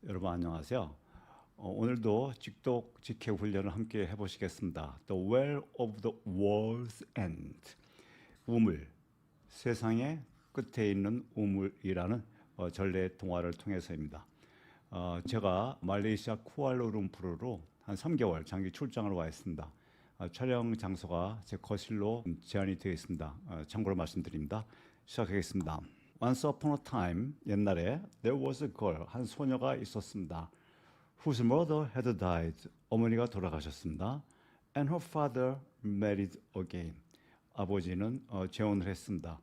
여러분 안녕하세요. 오늘도 직독 직해 훈련을 함께 해보시겠습니다. The Well of the World's End. 우물, 세상의 끝에 있는 우물이라는 전래 동화를 통해서입니다. 제가 말레이시아 쿠알라룸푸르로 한 3개월 장기 출장을 와 있습니다. 촬영 장소가 제 거실로 제한이 되어 있습니다. 참고로 말씀드립니다. 시작하겠습니다. Once upon a time, 옛날에 there was a girl, 한 소녀가 있었습니다. Whose mother had died, 어머니가 돌아가셨습니다. And her father married again, 아버지는 재혼을 했습니다.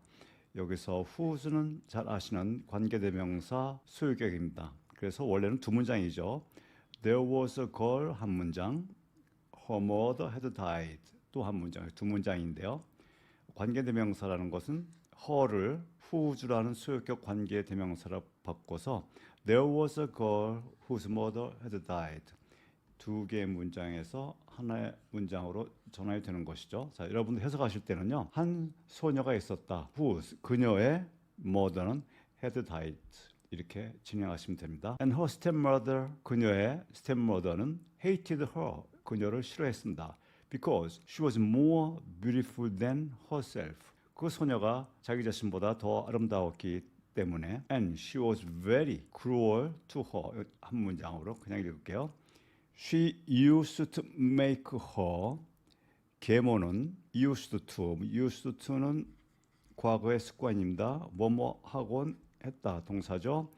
여기서 whose는 잘 아시는 관계대명사 소유격입니다. 그래서 원래는 두 문장이죠. There was a girl 한 문장, her mother had died 또 한 문장, 두 문장인데요. 관계대명사라는 것은 her를 whose라는 소유격 관계대명사로 바꿔서 There was a girl whose mother had died. 두 개의 문장에서 하나의 문장으로 전환이 되는 것이죠. 자, 여러분들 해석하실 때는요. 한 소녀가 있었다. whose, 그녀의 mother는 had died. 이렇게 진행하시면 됩니다. And her stepmother, 그녀의 stepmother는 hated her. 그녀를 싫어했습니다. Because she was more beautiful than herself. 그 소녀가 자기 자신보다 더 아름다웠기 때문에 and she was very cruel to her. 한 문장으로 그냥 읽을게요. She used to make her. 계모는 used to는 과거의 습관입니다. 뭐뭐 하곤 했다 동사죠.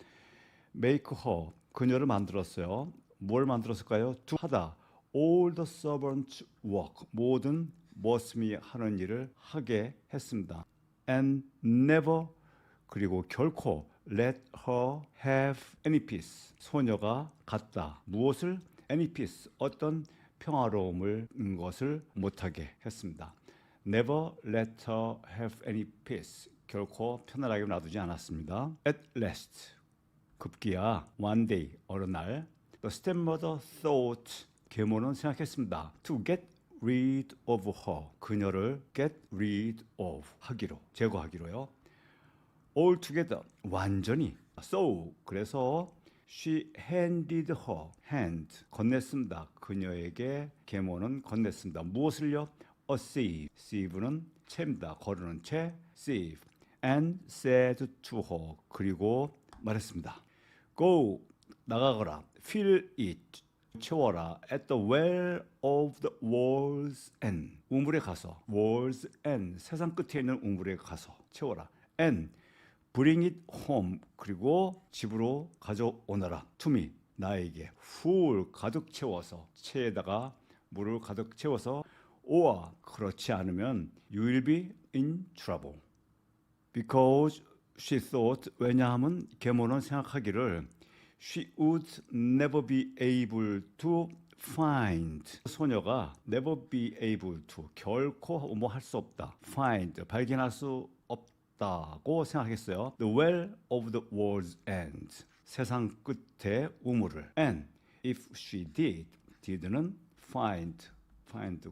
make her, 그녀를 만들었어요. 뭘 만들었을까요? to 하다. all the servants work, 모든 머슴이 하는 일을 하게 했습니다. and never, 그리고 결코 let her have any peace, 소녀가 갖다 무엇을 any peace, 어떤 평화로움을 것을 못하게 했습니다. never let her have any peace, 결코 편안하게 놔두지 않았습니다. at last, 급기야 one day, 어느 날 the stepmother thought, 계모는 생각했습니다. to get rid of her, 그녀를 get rid of, 하기로, 제거하기로요. altogether, 완전히. so, 그래서 she handed her, hand, 건넸습니다. 그녀에게 계모는 건넸습니다. 무엇을요? a sieve, sieve는 채입니다. 거르는 채, sieve. and said to her, 그리고 말했습니다. go, 나가거라. fill it, 채워라. at the well of the world's end, 우물에 가서, world's end, 세상 끝에 있는 우물에 가서 채워라. and bring it home, 그리고 집으로 가져오너라. to me, 나에게. full, 가득 채워서, 채에다가 물을 가득 채워서, or 그렇지 않으면 you will be in trouble. because she thought, 왜냐하면 계모는 생각하기를 she would never be able to find, 소녀가 never be able to, 결코 뭐 할 수 없다. find, 발견할 수 없다고 생각했어요. the well of the world's end, 세상 끝의 우물을. and if she did는 find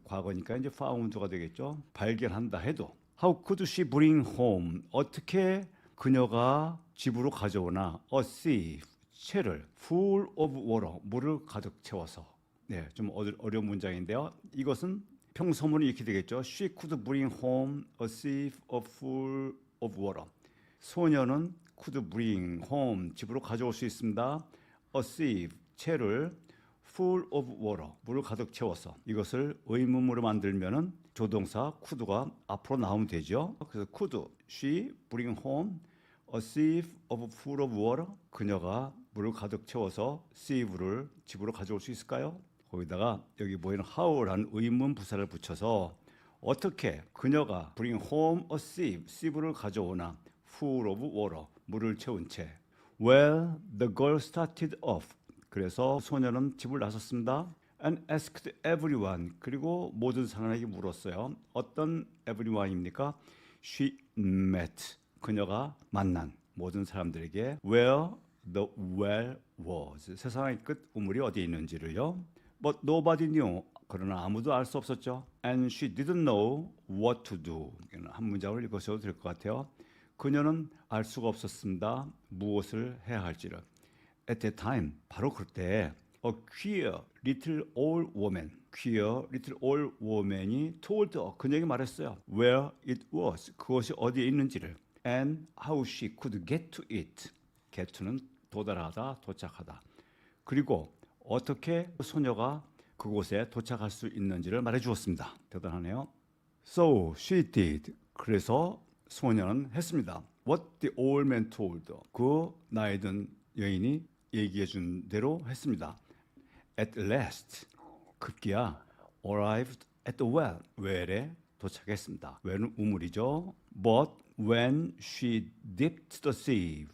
과거니까 이제 found가 되겠죠. 발견한다 해도 how could she bring home, 어떻게 그녀가 집으로 가져오나 a sieve, 채를 full of water, 물을 가득 채워서. 네, 좀 어려운 문장인데요. 이것은 평소문이 이렇게 되겠죠. She could bring home a sieve full of water. 소녀는 could bring home, 집으로 가져올 수 있습니다. a sieve, 채를 full of water, 물을 가득 채워서. 이것을 의문문으로 만들면은 조동사 could가 앞으로 나오면 되죠. 그래서 could she bring home a sieve full of water? 그녀가 물을 가득 채워서 sieve를 집으로 가져올 수 있을까요? 거기다가 여기 보이는 how라는 의문 부사를 붙여서 어떻게 그녀가 bring home a sieve, sieve를 가져오나 full of water, 물을 채운 채. Well, the girl started off. 그래서 소녀는 집을 나섰습니다. and asked everyone, 그리고 모든 사람에게 물었어요. 어떤 everyone입니까? she met, 그녀가 만난 모든 사람들에게 where the well was, 세상의 끝 우물이 어디에 있는지를요. but nobody knew, 그러나 아무도 알 수 없었죠. and she didn't know what to do. 한 문장을 읽으셔도 될 것 같아요. 그녀는 알 수가 없었습니다. 무엇을 해야 할지를. at that time, 바로 그때 a queer little old woman, queer little old woman이 told her, 그녀에게 말했어요. where it was, 그것이 어디에 있는지를, and how she could get to it. get to는 도달하다, 도착하다. 그리고 어떻게 소녀가 그곳에 도착할 수 있는지를 말해 주었습니다. 대단하네요. So she did. 그래서 소녀는 했습니다. What the old man told her. 그 나이 든 여인이 얘기해 준 대로 했습니다. At last, 급기야 arrived at the well. well에 도착했습니다. well은 우물이죠. But when she dipped the sieve.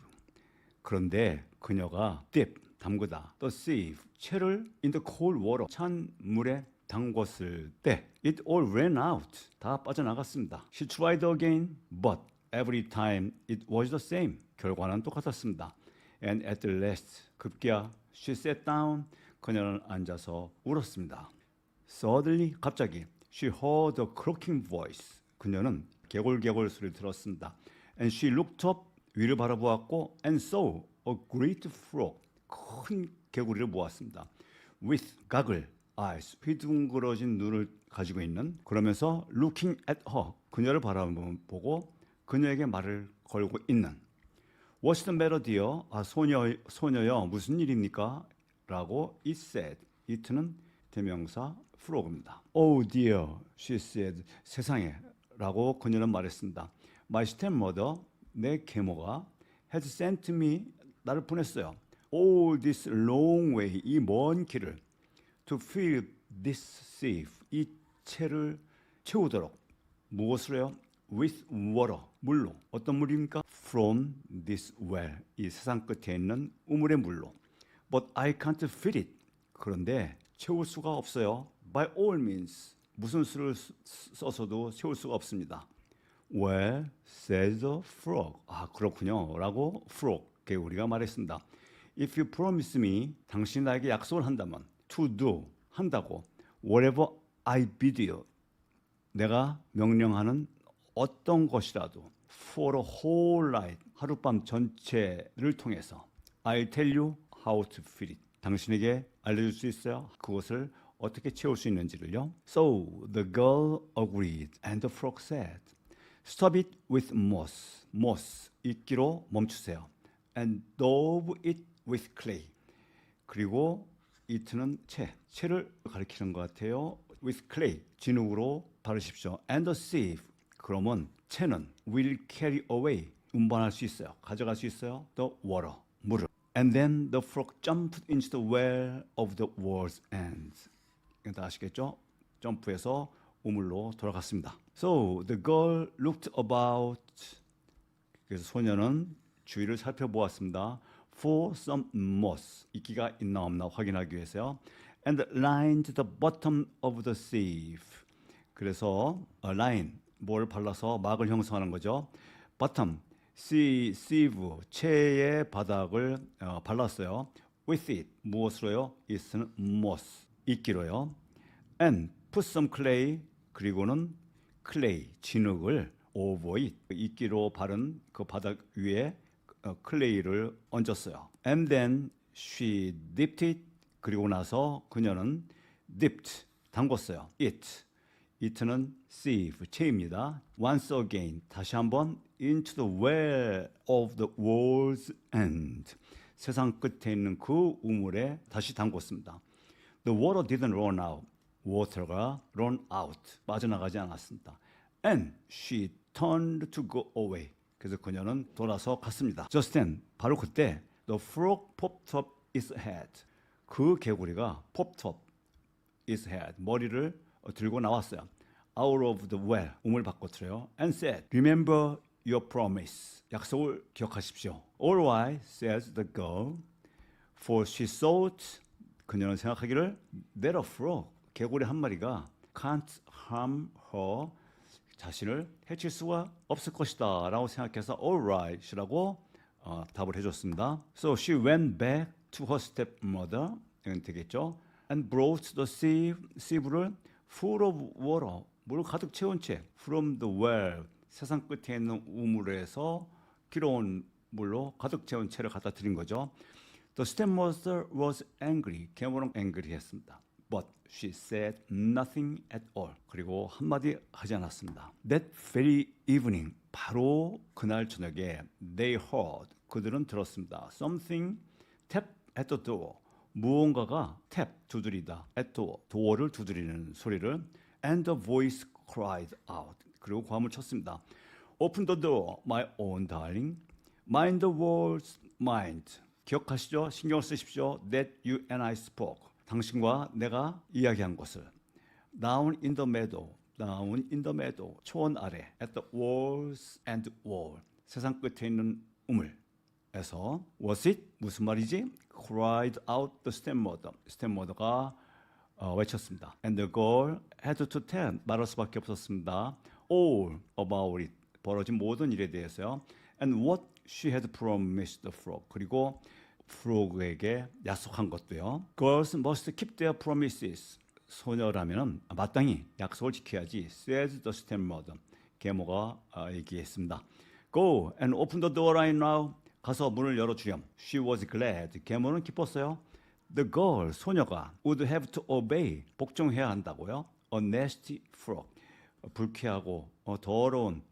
그런데 그녀가 dip, 담그다, the sieve, 채를 in the cold water, 찬 물에 담궜을 때 it all ran out, 다 빠져나갔습니다. She tried again, but every time it was the same. 결과는 똑같았습니다. And at the last, 급기야 she sat down, 그녀는 앉아서 울었습니다. Suddenly, 갑자기 she heard a croaking voice. 그녀는 개골개골 소리를 들었습니다. And she looked up, 위를 바라보았고 and saw a great frog. 큰 개구리를 보았습니다. With goggle eyes, 휘둥그러진 눈을 가지고 있는, 그러면서 looking at her, 그녀를 바라보고 그녀에게 말을 걸고 있는. What's the matter, dear? 소녀여, 무슨 일입니까? 라고 it said. it는 대명사 frog입니다. Oh dear, she said. 세상에, 라고 그녀는 말했습니다. My stepmother, 내 계모가 had sent me, 나를 보냈어요. All this long way, 이 먼 길을 to fill this sieve, 이 채를 채우도록. 무엇으로요? With water, 물로. 어떤 물입니까? From this well, 이 세상 끝에 있는 우물의 물로. But I can't fill it. 그런데 채울 수가 없어요. By all means, 무슨 수를 써서도 채울 수가 없습니다. Well, says the frog. 아, 그렇군요. 라고 frog, 개구리가 말했습니다. If you promise me, 당신이 나에게 약속을 한다면, to do, 한다고, whatever I bid you, 내가 명령하는 어떤 것이라도, for a whole night, 하룻밤 전체를 통해서, I'll tell you how to fill it. 당신에게 알려줄 수 있어요. 그것을 어떻게 채울 수 있는지를요. So the girl agreed, and the frog said, Stop it with moss. moss, 이끼로 멈추세요. And daub it with clay. 그리고 it는 채를 가리키는 것 같아요. with clay, 진흙으로 바르십시오. And the sieve, 그러면 채는 will carry away, 운반할 수 있어요. 가져갈 수 있어요. The water, 물을. And then the frog jumped into the well of the world's end. 이건 다 아시겠죠? 점프해서 우물로 돌아갔습니다. So the girl looked about. 그래서 소녀는 주위를 살펴보았습니다. For some moss, 이끼가 있나 없나 확인하기 위해서요. And lined the bottom of the sieve. 그래서 line, 뭘 발라서 막을 형성하는 거죠. bottom, sieve, 채의 바닥을 발랐어요. With it, 무엇으로요? it는 moss, 이끼로요. And put some clay, 그리고는 clay, 진흙을 over it, 이끼로 바른 그 바닥 위에 클레이를 얹었어요. And then she dipped it, 그리고 나서 그녀는 dipped, 담궜어요. it는 sieve, 채입니다. Once again, 다시 한번 into the well of the world's end, 세상 끝에 있는 그 우물에 다시 담궜습니다. The water didn't run out, water가 run out, 빠져나가지 않았습니다. And she turned to go away, 그래서 그녀는 돌아서 갔습니다. Just then, 바로 그때 the frog popped up its head, 그 개구리가 popped up its head, 머리를 들고 나왔어요. Out of the well, 우물 밖으로요. And said, remember your promise, 약속을 기억하십시오. All right, says the girl, for she thought, 그녀는 생각하기를 that a frog, 개구리 한 마리가 can't harm her, 자신을 해칠 수가 없을 것이다 라고 생각해서 all right이라고 답을 해줬습니다. So she went back to her stepmother, 이건 되겠죠. And brought the sieve를 full of water, 물을 가득 채운 채 from the well, 세상 끝에 있는 우물에서 길어온 물로 가득 채운 채를 갖다 드린 거죠. The stepmother was angry. 계모는 angry했습니다. But she said nothing at all. 그리고 한마디 하지 않았습니다. That very evening, 바로 그날 저녁에 they heard. 그들은 들었습니다. Something tap at the door. 무언가가 tap, 두드리다, at door, 도어를 두드리는 소리를 and the voice cried out. 그리고 고함을 쳤습니다. Open the door, my own darling. Mind the words, mind. 기억하시죠? 신경을 쓰십시오. That you and I spoke. 당신과 내가 이야기한 것을. Down in the meadow. Down in the meadow. 초원 아래. At the walls and wall. 세상 끝에 있는 우물에서. Was it? 무슨 말이지? Cried out the stepmother. stepmother가 외쳤습니다. And the girl had to tell. 말할 수밖에 없었습니다. All about it. 벌어진 모든 일에 대해서요. And what she had promised the frog. 그리고 frog에게 약속한 것도요. Girls must keep their promises. 소녀라면 마땅히 약속을 지켜야지. Said the stepmother. 계모가 얘기했습니다. Go and open the door right now. 가서 문을 열어주렴. She was glad. 계모는 기뻤어요. The girl, 소녀가 would have to obey. 복종해야 한다고요. A nasty frog. 불쾌하고 더러운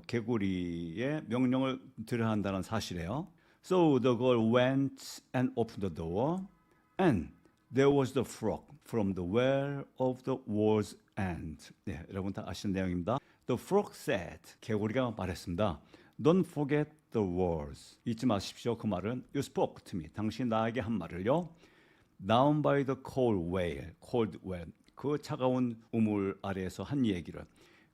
개구리의 명령을 들어야 한다는 사실이에요. So the girl went and opened the door, and there was the frog from the well of the wall's end. 네, 여러분 다 아시는 내용입니다. The frog said, 개구리가 말했습니다. Don't forget the words. 잊지 마십시오. 그 말은 You spoke to me. 당신이 나에게 한 말을요. Down by the cold well. 그 차가운 우물 아래에서 한 얘기를.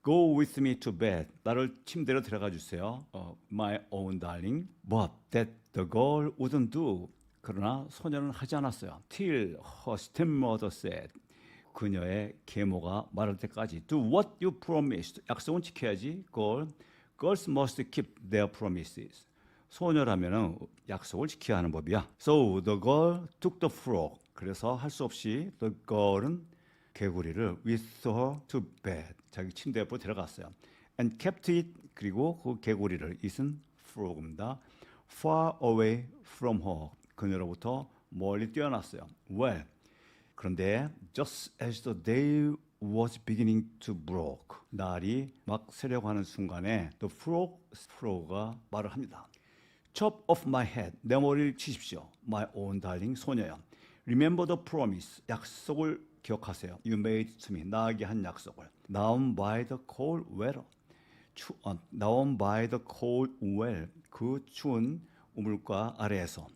Go with me to bed. 나를 침대로 데려가 주세요. My own darling. But that the girl wouldn't do. 그러나 소녀는 하지 않았어요. Till her stepmother said. 그녀의 계모가 말할 때까지. Do what you promised. 약속은 지켜야지. Girls must keep their promises. 소녀라면 약속을 지켜야 하는 법이야. So the girl took the frog. 그래서 할 수 없이 the girl은 개구리를 with her to bed. 자기 침대 옆으로 데려갔어요. And kept it. 그리고 그 개구리를 it은 frog입니다. Far away from her. 그녀로부터 멀리 뛰어났어요. Well, 그런데 just as the day was beginning to break. 날이 막 새려고 하는 순간에 the frog가 말을 합니다. Chop off my head. 내 머리를 치십시오. My own darling 소녀여. Remember the promise. 약속을 기억하세요. You made to me. 나에게 한 약속을. Down by the cold well. Down by the cold well. 그 추운 우물가 아래에서.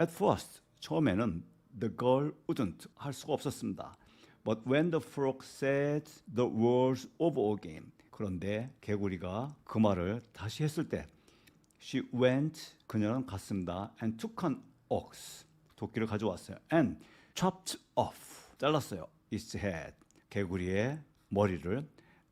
At first, 처음에는 the girl wouldn't 할 수가 없었습니다. But when the frog said the words over again. 그런데 개구리가 그 말을 다시 했을 때 she went, 그녀는 갔습니다. And took an ox. 도끼를 가져왔어요. And chopped off. 잘랐어요. its head. 개구리의 머리를.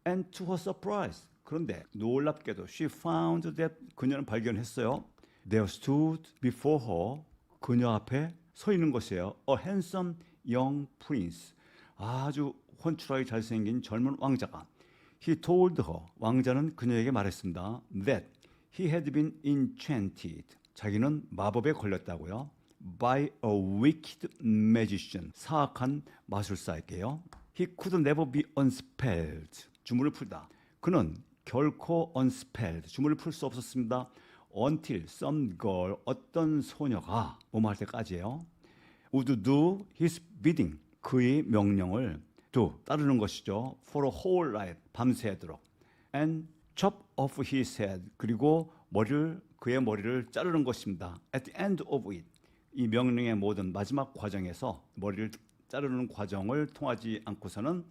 And to her surprise. 그런데 놀랍게도 she found that 그녀는 발견했어요. There stood before her. 그녀 앞에 서 있는 것이에요. A handsome young prince. 아주 훤출하게 잘생긴 젊은 왕자가. He told her. 왕자는 그녀에게 말했습니다. That he had been enchanted. 자기는 마법에 걸렸다고요. By a wicked magician. 사악한 마술사에게요. He could never be unspelled. 주문을 풀다. 그는 결코 unspelled. 주문을 풀 수 없었습니다. Until some girl. 어떤 소녀가 뭐뭐 할 때까지예요. Would do his bidding. 그의 명령을 do. 따르는 것이죠. For a whole night. 밤새도록. And chop off his head. 그리고 그의 머리를 자르는 것입니다. At the end of it. 이 명령의 모든 마지막 과정에서 머리를 자르는 과정을 통하지 않고서는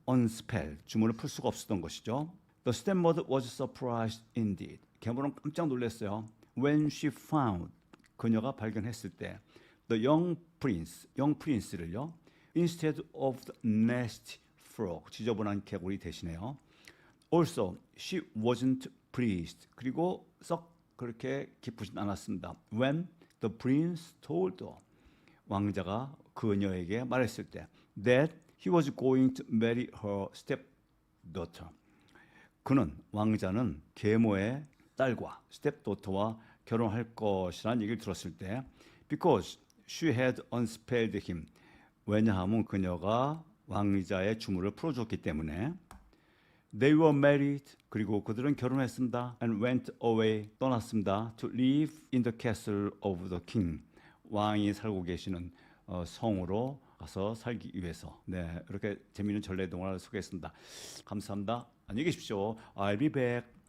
unspell, 주문을 풀 수가 없었던 것이죠. The stepmother was surprised indeed. 계모는 깜짝 놀랐어요. When she found, 그녀가 발견했을 때 the young prince를요. Instead of the nasty frog, 지저분한 개구리 대신에요. Also, she wasn't pleased. 그리고 썩 그렇게 기쁘진 않았습니다. When the prince told her, 왕자가 그녀에게 말했을 때 that he was going to marry her stepdaughter. 왕자는 계모의 딸과 stepdaughter와 결혼할 것이라는 얘기를 들었을 때 because she had unspelled him. 왜냐하면 그녀가 왕자의 주문을 풀어줬기 때문에. They were married. 그리고 그들은 결혼했습니다. And went away. 떠났습니다. To live in the castle of the king. 왕이 살고 계시는 성으로 가서 살기 위해서. 네, 이렇게 재미있는 전래동화를 소개했습니다. 감사합니다. 안녕히 계십시오. I'll be back.